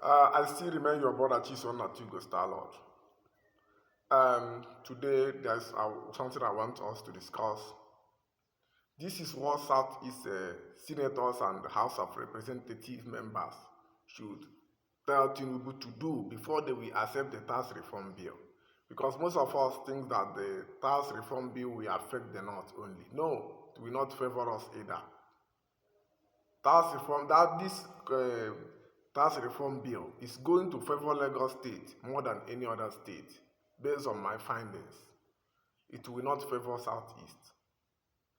I still remain your brother Chison Natugo Star Lord. Today there's something I want us to discuss. This is what Southeast senators and the House of Representative members should tell Tinubu to do before they will accept the tax reform bill. Because most of us think that the tax reform bill will affect the North only. No, it will not favor us either. Tax reform bill is going to favor Lagos State more than any other state, based on my findings. It will not favor Southeast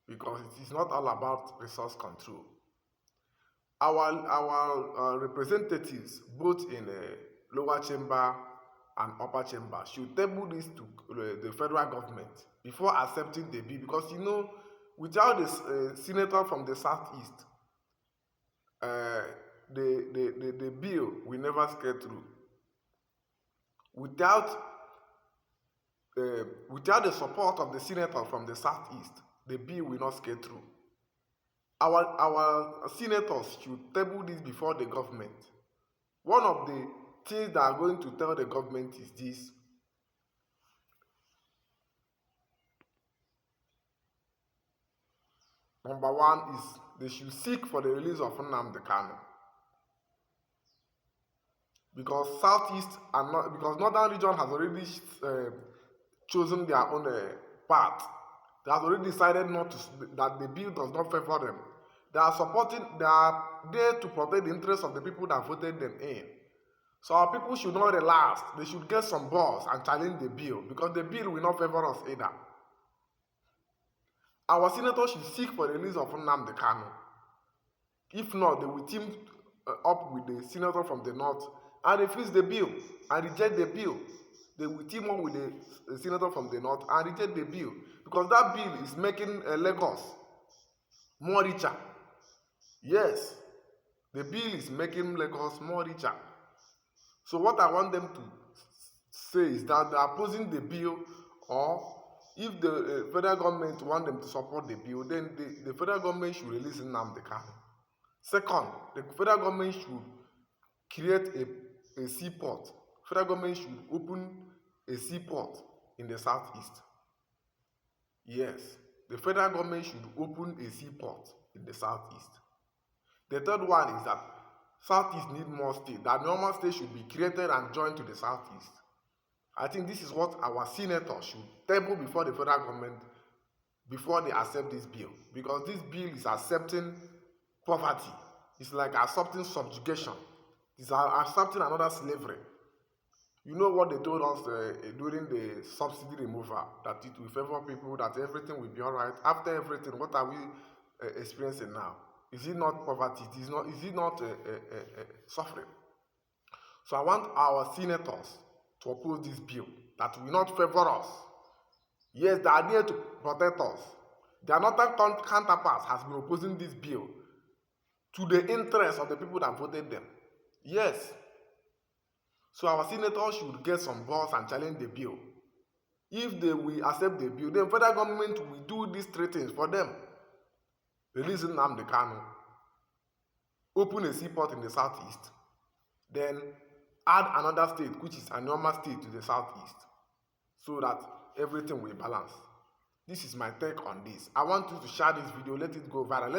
because it is not all about resource control. Our representatives, both in the lower chamber and upper chamber, should table this to the federal government before accepting the bill, because without the senator from the Southeast, the bill will never get through. Without the support of the senator from the Southeast, the bill will not get through. Our senators should table this before the government. One of the things they are going to tell the government is this: number one is they should seek for the release of Nnamdi Kanu, because Southeast and because Northern region has already chosen their own path. They have already decided that the bill does not favor them. They are there to protect the interests of the people that voted them in. So our people should not relax. They should get some balls and challenge the bill, because the bill will not favor us either. Our senators should seek for the release of Nnamdi Kanu. If not, they will team up with the senator from the north and refuse the bill and reject the bill. They will team up with the senator from the north and reject the bill, because that bill is making Lagos more richer. Yes, the bill is making Lagos more richer. So what I want them to say is that they are opposing the bill, or if the federal government want them to support the bill, then the federal government should release Nnamdi Kanu. Second, the federal government should create a seaport. Federal government should open a seaport in the Southeast. Yes, the federal government should open a seaport in the Southeast. The third one is that Southeast need more states. That normal states should be created and joined to the Southeast. I think this is what our senators should table before the federal government, before they accept this bill. Because this bill is accepting poverty. It's like accepting subjugation. It's accepting another slavery. You know what they told us during the subsidy removal, that it will favor people, that everything will be all right. After everything, what are we experiencing now? Is it not poverty? Is it not suffering? So I want our senators to oppose this bill that will not favor us. Yes, they are there to protect us. Their northern counterparts has been opposing this bill to the interest of the people that voted them. Yes. So our senators should get some balls and challenge the bill. If they will accept the bill, then federal government will do these three things for them: release Nnamdi Kanu, open a seaport in the Southeast, then add another state, which is a normal state, to the Southeast, so that everything will balance. This is my take on this. I want you to share this video, let it go viral.